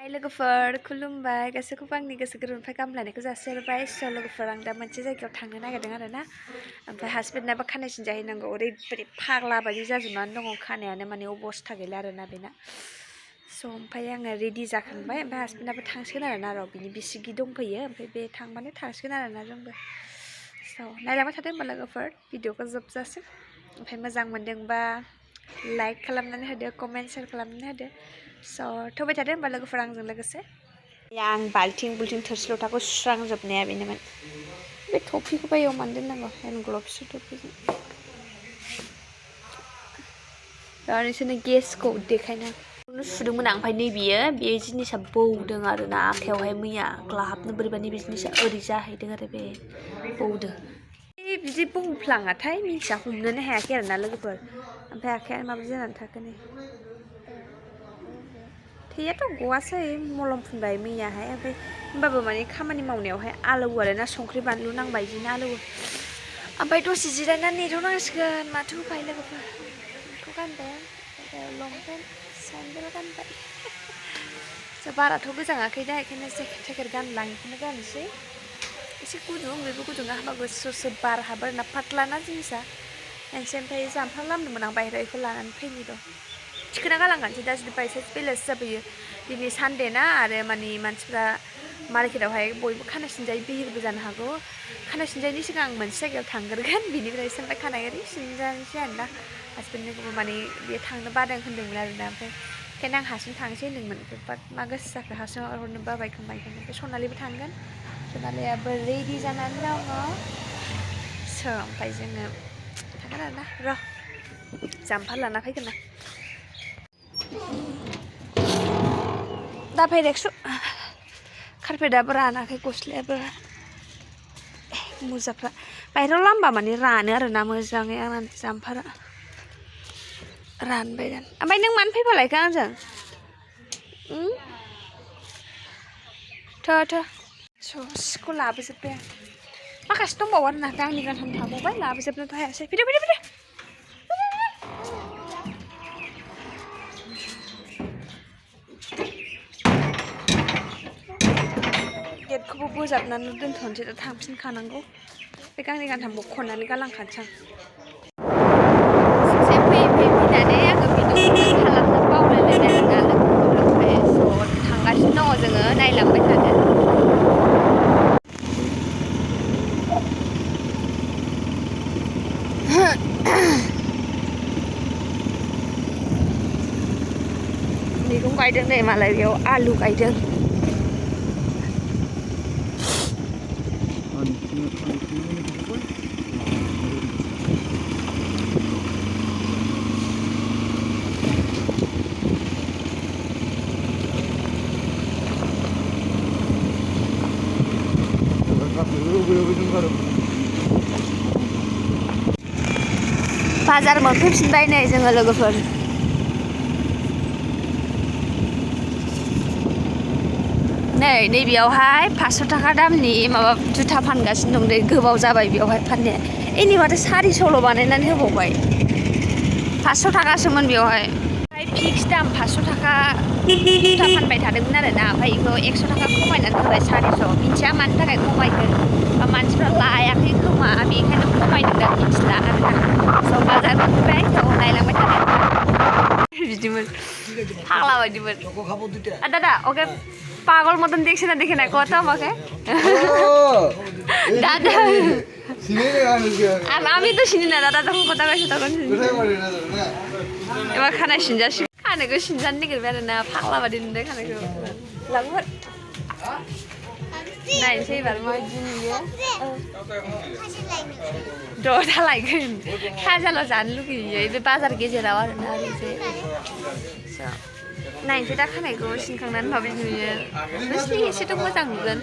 हाय लोगोफोर खुलुमबाय गासैखौबो आंनि गोसो गोरबोनिफ्राय गाहामलायनायखौ जासिहरबाय स' लोगोफोर आं दा मोनसे जायगायाव थांनो नागिरदों आरो ना ओमफ्राय हासबेन्डनाबो खानाय सिनजाहैनांगौ ओरैबायदि फाग्ला बायदि जाजोबनानै दङ खानायानो माने अबस्था गैला आरो ना बेना स' ओमफ्राय आङो रेडि जाखांबाय ओमफ्राय हासबेन्डनाबो थांसिगोन आरो ना र' बिनि बिसिगि दंफैयो ओमफ्राय बे थांबानो थांसिगोन आरो ना जोंबो स' नायलांबाय थादो होमबा लोगोफोर भिडिअखौ जोबजासिम ओमफ्राय मोजां मोनदोंबा लाइक खालामनानै होदो कमेन्ट शेयार खालामनानै होदो स' थबाय थादो होमबा लोगोफोर आंजों लोगोसे आं बाल्थिं बुल्थिं थोरसि लथाखौ सुस्रांजोबनाया बेनोमोन बे टफिखौ बायाव मानो दोननांगौ हेन्ड ग्लभ्स टफिजों दा नोंसोरनो गेसखौ देखायना सुदोंमोन आं ओमफ्राय नैबेयो बे जिनिसा बौदों आरो ना आखायावहाय मैया ग्लाबनो बोरैबा नैबे जिनिसा ओरै जाहैदों आरो बे बौदों बिदि बौफ्लाङाथाय मिन्थिया हमनोनो हायाखै आरो ना लोगोफोर ओमफ्राय आखाया माबायदि जानानै थाखो नै थैयाथ' गवासै मलम फुनबाय मैयाहाय ओमफ्राय होमबाबो माने खामानि मावनायावहाय आलौवो आरो ना संख्रि बानलु नांबाय बिदिनो आलौवो ओमफ्राय दसे जिरायनानै नेथ'नांसिगोन माथो उफाय लोगोफोर बेखौ गानबाय आं लंपेन्ट सेन्देल गानबाय बाराथ' गोजाङाखै दा बेखायनो जेकेट थेकेट गानला बेखौनो गाननोसै एसे गुदुं बेबो गुदुङा होमबाबो स्रो बार हाबो आरोना फाथ्लाना जिनिसा ओमफ्राय जामफ्रां लामदोंमोन आं बाहेरायाव बेखौ लानानै फैनि र' थिखोना गालांखानोसै दा जुदि बायसान्स बेलासि जाबोयो दिनै सानडे ना आरो माने मानसिफ्रा मार्केटावहाय बयबो खानाय सिनजायो बिहिरबो जानो हागौ खानाय सिनजायनि सिगां आं मोनसे जायगायाव थांग्रोगोन बिनिफ्रायसो ओमफ्राय खानाय ओरै सिनजानोसै आरोना हासबेन्डनिखौबो माने बे थांनो बादों होन्दोंमोन आरोना ओमफ्राय ओंखायनो आं हारसिं थांसै होन्दोंमोन बाट मा गोसो जाखो हारसिं हरनो बाबाय खोमा बेखायनो ओमफ्राय सनालिबो थांगोन सनालियाबो रेडि जानानै दङ स' ओमफ्राय जोङो थांगोन आरोना र' जाम्फार लाना फैगोन आं दाफै रेक्स' कारपेटाबो रानाखै गस्लायाबो मुजाफ्रा बाहेरायाव लामबा माने रानो आरोना मोजाङै आंना जाम्फारा रानबाय दान ओमफ्राय नों मानो फैफालायखो आंजों थ' सिखौ लाबोजोब्बाय आं माखासे दंबावो आरोना गांनै गांथाम थाबावबाय लाबोजोबनोथ' हायासै फैदो गेटखौबो बोजाबनानै दोनथ'नोसै दा थांफिनखानांगौ बे गांनै गांथामखौ खननानै गालांखानोसै आं ससे फैनानै आङो भिडिअखौनो खालामनो बावलायलायनाय आरोना लोगोफोर ओमफ्राय स' थांगासिनो दङ जोङो नायलांबाय थादो मैगं गायदों नै मालाय बेयाव आलु गायदों बाजार मोनफैफिनबाय नै जोङो लोगोफोर नैबेयावहाय 500 थाखा दामनि माबा जुथा फानगासिनो दं दै गोबाव जाबाय बेयावहाय फाननाया एनि माथो 400ल' बानायनानै होबावबाय 500 थाखासोमोन बेयावहाय फिक्स दाम 500 थाखा जुथा फानबाय थादोंमोन आरोना ओमफ्राय बेखौ 100 थाखा खमायनानै होबाय 400 मिन्थिया मानि थाखाय खमायदों बा मानसिफ्रा लायाखै खोमा बेखायनो खमायदों दा मिथिला आरोना स' बाजार मोनफैबाय थ' नायलांबाय थादों बिदिमोन फाग्ला बायदिमोन दादा ओके पागल মতন দেখছে না দেখে না কথা আমাকে দাদা আমি তো চিনি না দাদা যখন কথা কইছে তখন এবার খানায় সিনজাসি খানাयखौ सिनजानो नागिरबाय आरोना फाग्ला बादि नुदों खानायखौ लांहर नायनोसै एबार माबायदि नुयो दा लायगोन खाजाल' जानो लुगैयो बे बाजार गेजेराव आरोना ओरैजाय नायनोसै दा खानायखौ सिनखांनानै माबायदि नुयो नोंसिनि एसेथ' मोजां नुगोन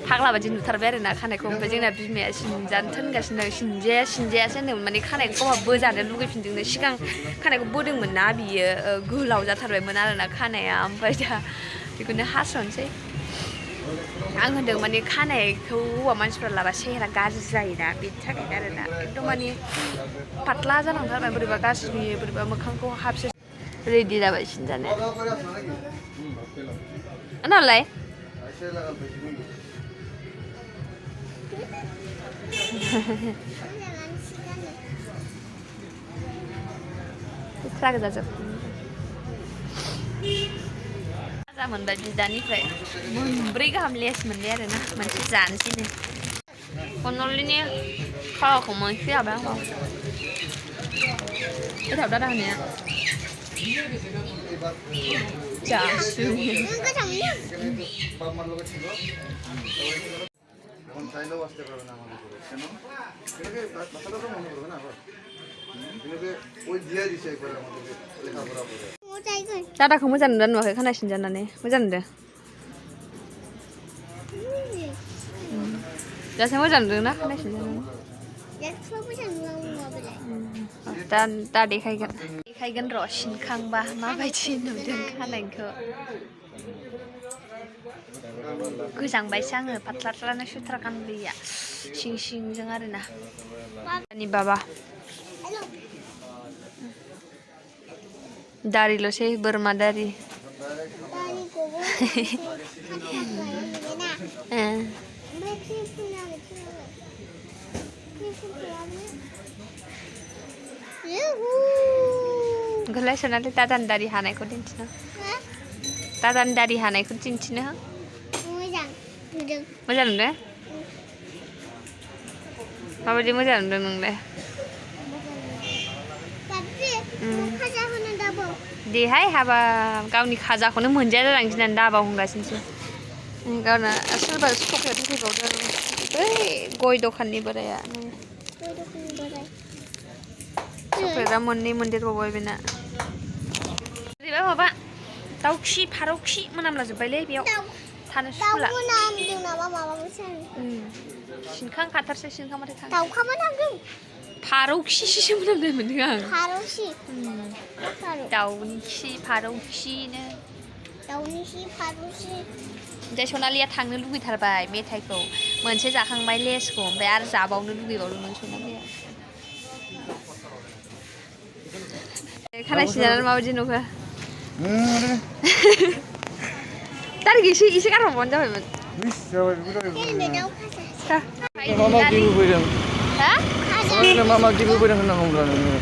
फाग्ला बादि नुथारबाय आरोना खानायखौ ओमफ्राय जोंना बिमाया सिनजानो थोनगासिनो दं सिनजायासो होनदोंमोन माने खानायखौ गावहा बोजानो लुगैफिनदोंनो सिगां खानायखौ बोदोंमोन ना बियो गोलाव जाथारबायमोन आरोना खानाया ओमफ्राय दा बेखौनो हास'नोसै आं होनदों माने खानायखौ हौवा मानसिफ्रा लाबा सेहेरा गाज्रि जायोना बेनि थाखायनो आरोना एकदम माने पातला जालांथारबाय बोरैबा गाज्रि नुयो बोरैबा मोखांखौ हाबसो रेडि जाबाय सिनजानो नालाय रागा जाजोब जा मोनबाय बिदानिफ्राय मोनब्रै गाहाम लेस मोनबाय आरोना मोनसे जानोसैनो कनलिनि खावाखौ मोनसे जाबाय आंखौ गोथाव दादा होनाया जासु दादाखौ मोजां नुदों नुवाखै खानाय सिनजानानै मोजां नुदों दासो मोजां नुदों ना खानाय सिनजानानै दा देखायगोन र' सिनखांबा माबायदि नुदों खानायखौ गोजांबायसो आङो फाथ्लाथ्लानो सुथ्रा गानबोया सिं सिंजों आरोना नि बाबा दारिल'सै बोरमा दारि ओंखायलाय सोनालै दादानि दारि हानायखौ दिन्थिनो दादानि दारि हानायखौ दिन्थिनो मोजां नुदों माबायदि मोजां नुदों नोंलाय देहाय हाबा गावनि खाजाखौनो मोनजाया जालांसिनानै दाबाव होनगासिनोसो गावना सोरबा चक्लेट होफैबावदों बै गय दखाननि बोराया चक्लेटआ मोननै मोनदेरबावबाय बेना बोरैबा माबा दाउ खि फारौ खि मोनामलाजोब्बायलै बेयाव थानो सुखुला सिनखां खाथारसै सिनखांबाथाय थां दाउखा मोनामदों फारौ खिसो मोनामनाय मोनदों आं फारौ खि दाउनि खि फारौ खिनो दाउनि खि फारौ खि ओमफ्राय सनालिया थांनो लुगैथारबाय मेथाइखौ मोनसे जाखांबाय लेसखौ ओमफ्राय आरो जाबावनो लुगैबावदोंमोन सनालिया खानाय सिनजानानै माबायदि नुखो दारिखौ एसे गारबावबानो जाबायमोन मा गिफ्ट होफैदों होननांगौब्रा नोङो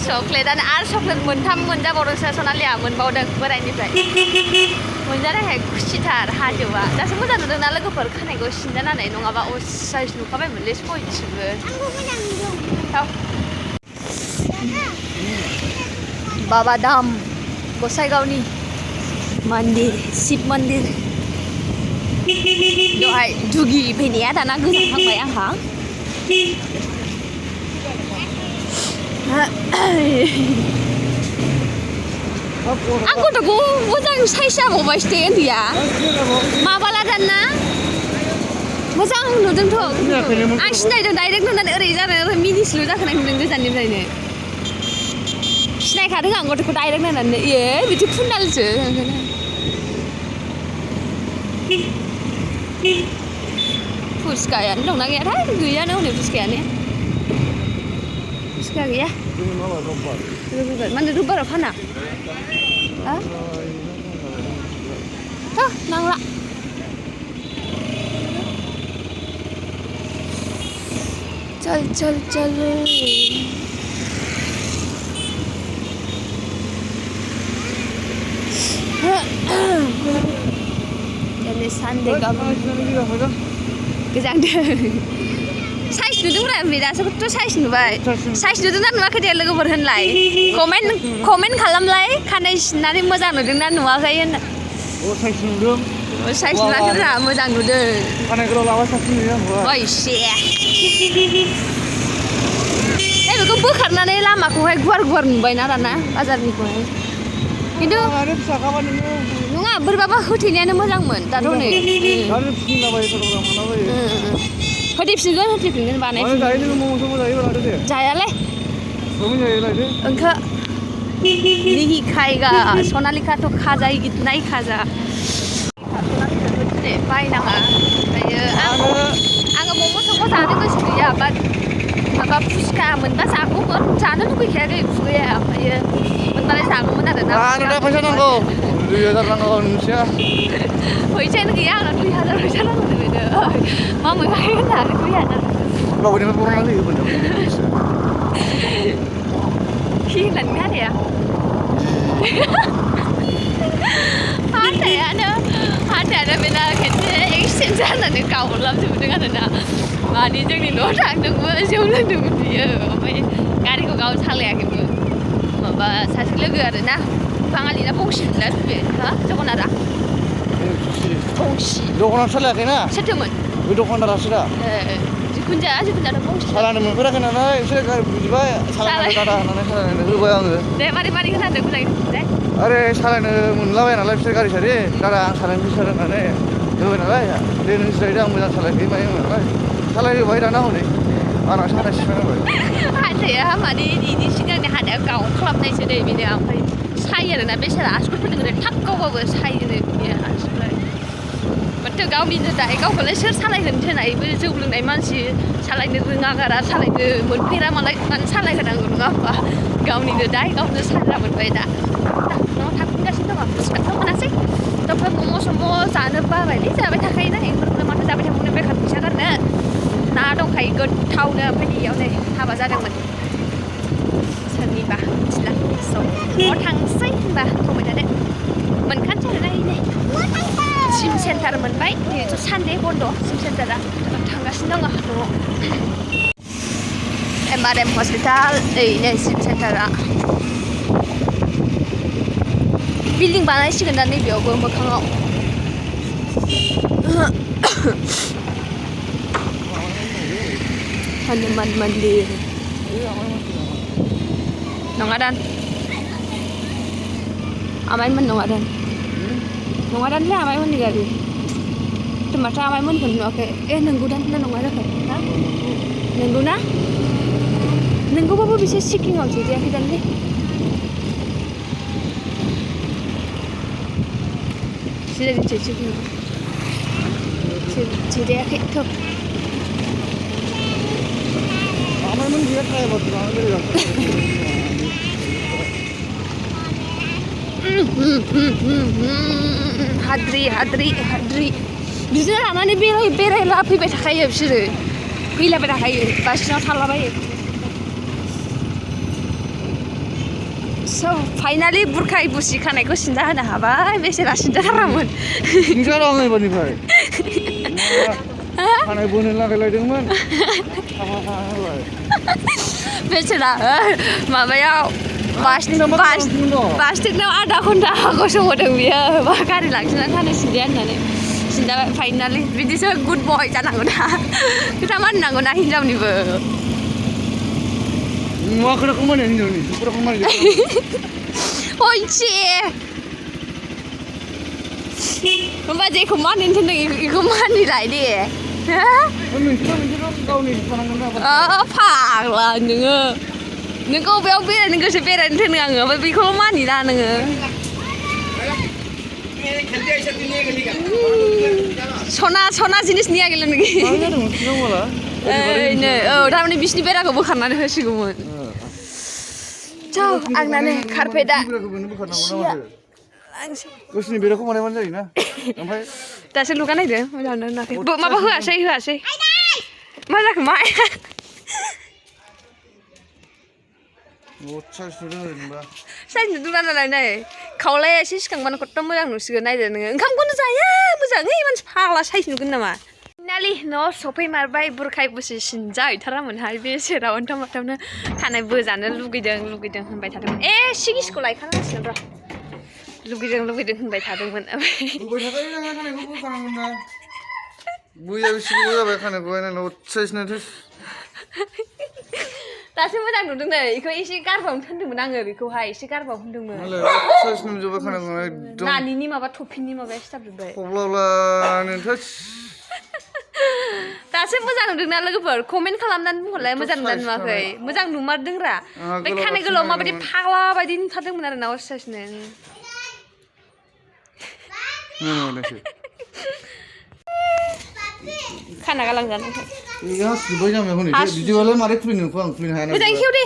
चक्लेटआनो आरो चक्लेट मोनथाम मोनजाबावदोंसो सनालिया मोनबावदों बोरायनिफ्राय मोनजानायखाय खुसिथार हाजोआ दासो मोजां नुदों ना लोगोफोर खानायखौ सिनजानानै नङाबा असाइस नुखाबायमोनलै सयथिबो बाबा धाम गसाइगावनि मन्दिर शिब मन्दिर दहाय दुगि फैनाया दाना गोजांहांबाय आंहा आं गथ'खौ मोजां साइज जाबावबायसो दे उन्दैया माबाला दाना मोजां नुदोंथ' आं सिनायदों डाइरेक्ट नुनानै ओरै जानो ओरै मिनिस्लु जाखानाय नुदों गोजाननिफ्रायनो सिनायखादों आं गथ'खौ डाइरेक्ट नायनानै ए बिदि फुनालसो फुसकायानो दंना गैयाथाय गैयानो हनै फुसकायानो फुसका गैया रबिबार माने रबिबाराव फाना नांला चल चल चल सानदे गाबोन गोजांदों साइज नुदोंब्रा दासो खथ' साइज नुबाय साइज नुदों ना नुवाखै दे लोगोफोर होनलाय कमेन्ट खालामलाय खानाय सिननानै मोजां नुदों ना नुवाखै होन साइज नुदों साइज नुवाखैब्रा मोजां नुदों खानाय गोलाव लाबा साबसिन नुयो आंखौ एसे बेखौ बोखारनानै लामाखौहाय गुवार गुवार नुबायना दाना बाजारनिखौहाय खिन्थु नङा बोरैबाबा होथेनायानो मोजांमोन दाथ' नै होथेफिनगोन बानायफिनगोन जायालै ओंखो नहीं खाएगा सनालिका तो खा जाएगी नहीं खा जा बायनाङा ओमफ्रायो आङो मम' थम' जानो गोसो गैया बाट माबा फुसका मोनबा जागौमोन जानो लुगैखायाखै खुगाया ओमफ्रायो मोनबालाय जागौमोन आरोना आंनो दा फैसा नांगौ 2000 नांगौ नोंसिया फैसायानो गैया आंना 2000 फैसा नांगौ बेनो मा मोनखायो होननानै 2000 गावनिफ्राय बर'ना होयो बोनो खि होननानै हाथाया हाथायानो बेना खेनसे एक्सिडेन्ट जानानै गावलाबजोबदों आरोना माने जोंनि न'आव थांदोंमोन जौ लोंदोंमोन बियो ओमफ्राय गारिखौ गाव सालायाखैमोन माबा सासे लोगो आरोना बाङालिना बंसि होनला बे हा जोगोनारा बंसि दखानाव सालायाखैना सोरथोमोन बे दखानदारासो दा जिखुनु जाया बंसि सालानो मोनफेराखै नालाय बिसोर गारि बुजिबाय सालानो दादा होननानै सालायनो होबाय आङो दे मारै होनांदों मोजाङै दे अरे सालायनो मोनलाबाया नालाय बिसोर गारि सारि दादा आं सालायनो फैसा होननानै होबाय नालाय दे नों जिरायदो आं मोजां सालायखै मायो नालाय सालायहोबाय दाना हनै आंना सानाय सिफायनांबाय हाथाया माने इनि सिगांनि हाथाया गावख्लाबनायसो दै बेनो ओमफ्राय सायो आरोना बेसारा आसुगुरफोरजों ओरै थाब गावबाबो सायोनो बियो आसुगुरा माथो गावनिनो दाय गावखौलाय सोर सालायहोनो थोनायबो जौ लोंनाय मानसि सालायनो रोङा गारा सालायनो मोनफेरा मालाय मानो सालायहोनांगौ नङा होमबा गावनिनो दाय गावनो साजा मोनबाय दा न'आव थांफिनगासिनो दङ फुसखाथ' मोनासै ओमफ्राय मम' सम' जानो बाबायलै जाबाय थाखायोना बेफोरखौनो माथो जाबाय थाबावनो बेखार फैसा गारनो ना दंखायो गोथावनो ओमफ्य इयाव नै हाबा जादोंमोन सोरनिबा मिथिला न'आव थांसै होनबा फैबाय थादो मोनखानोसै आरोना नै जिम सेन्टार मोनबाय दिनैथ' सानडे बन्द' जिम सेन्टारा थांगासिनो दङ न'आव MRM हस्पिटाल नै जिम सेन्टारा बिल्डिं बानायसिगोन दा नैबेयावबो मोखाङाव हनुमान मन्दिर नङा दान आमाइमोन नङा दानलै आमाइमोननि गारि माथो आमाइमोनखौ नुवाखै नंगौ दान ना नङा जाखो हा नंगौ ना नोंगौबाबो बिसोर सिकिङाव जिरायाखै दानलै जिरायनोसै सिकिङाव जिरायाखै थ' आमाइमोन गैया टाइमाव हाद्रि बिदिनो लानानै बेरायला फैबाय थाखायो बिसोरो फैलाबाय थाखायो बासिनाव थालाबायो स' फाइनालि बुरखाय बुसि खानायखौ सिनजा होनो हाबाय बेसेरा सिनजाथारामोन सिनजाला आं एबारनिफ्राय खानाय बोनो लागायलायदोंमोन बेसेरा माबायाव बास स्टेन्डआव आधा घन्टा गसंहोदों बियो गारि लाखिनानै खानाय सिनजाया होननानै सिनजाबाय फाइनालि बिदिसो गुड बय जानांगौ ना खोथा मानिनांगौ ना हिनजावनिबो मा खोथाखौ मानिया हिनजावनि खोथाखौ मानिया हयसे होमबा जेखौ मानिनो थिनदों बेखौ मानिलाय दे फाग्ला नोङो नोंखौ बबेयाव बेरायनो गोसो बेरायनो थिनो आङो ओमफ्राय बेखौल' मानिला नोङो सना जिनिस निया गेले नोंनि थारमाने बिसिनि बेराखौ बोखारनानै होसिगौमोन आंनानो कारपेटआ गावसिनि बेराखौ बानायबानो जायोना ओमफ्राय दासो लुगा नायदों मोजाङानो नुवाखै माबा होआसै मा जाखो मा साइज नुदोंना नालाय नै खावलाया एसे सिखांबानो खथ्थ' मोजां नुसिगोन नायदो नोङो ओंखामखौनो जाया मोजाङै मानसि फाग्ला साइज नुगोन नामा फाइनालि न'आव सफैमारबाय बुरखाय बुसि सिनजाहैथारामोनहाय बे सेराव अन्थावनो खानाय बोजानो लुगैदों होनबाय थादोंमोन सिगिसखौ लायखानांसिगोन र' लुगैदों होनबाय थादोंमोन दासो मोजां नुदों नै बेखौ एसे गारबावनो थिनदोंमोन आङो बेखौहाय एसे गारबावनो होनदोंमोन नानिनि माबा टपिननि माबाया सिथाबजोब्बाय दासो मोजां नुदोंना लोगोफोर कमेन्ट खालामनानै बुंहरलाय मोजां नुदों नुवाखै मोजां नुमारदोंरा बे खानाय गोलाव माबायदि फाग्ला बायदि नुथारदोंमोन आरोना असाइसनो खाना गालांजानो बे हासुबाय जामाय हनै बिदिबालाय मारै खुलिनो नोंखौ आं खुलिनो हाया ना मोजाङै खेव दे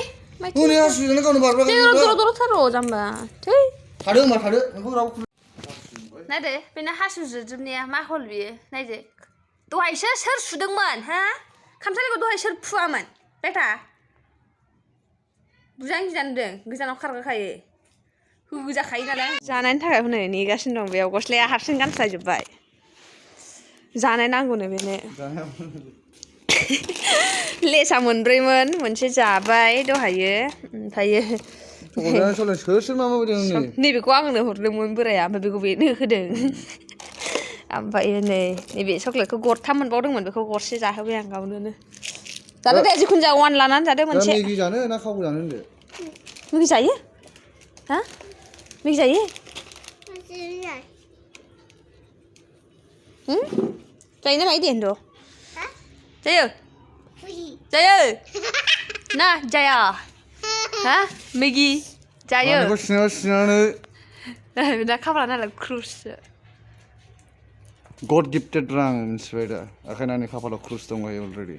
हनै हासुजोंनो गावनो बारबाय दर' दर'थार' जाम्बा थै थादो होमबा थादो नोंखौ रावबो नायदो बेना हासुजोबनाया मा हल बियो नायदो दहायसो सोर सुदोंमोन हा खामसालिखौ दहाय सोर फुवामोन बेटा बुजानो गिजानदों गोजानाव खारगाखायो होजाखायो नालाय जानायनि थाखाय हनै नेगासिनो दं बेयाव गस्लाया हारसिं गानस्लायजोब्बाय जानाय नांगौनो बेनो लेसा मोनब्रैमोन मोनसे जाबाय दहायो ओमफ्रायो सोर मा माबायदि नै नैबेखौ आंनो हरदोंमोन बोराया ओमफ्राय बेखौ बेनो होदों ओमफ्राय नै नैबे चक्लेटखौ गरथाम मोनबावदोंमोन बेखौ गरसे जाहोबाय आं गावनोनो जादो दे जिखुनु जाया वान लानानै जादो मोनसे मेगि जानो ना खावबो जानो होनदो मेगि जायो हा मेगि जायो जायोना मायो दे होनद' जायो जायो ना जाया हा मेगि जायो बेखौ सिनानै दा खाफाला नालाय क्रुससो गड गिफ्टेड रां मिथिबाय दा ओंखायनो आंनि खाफालाव क्रुस दंखायो अलरेडि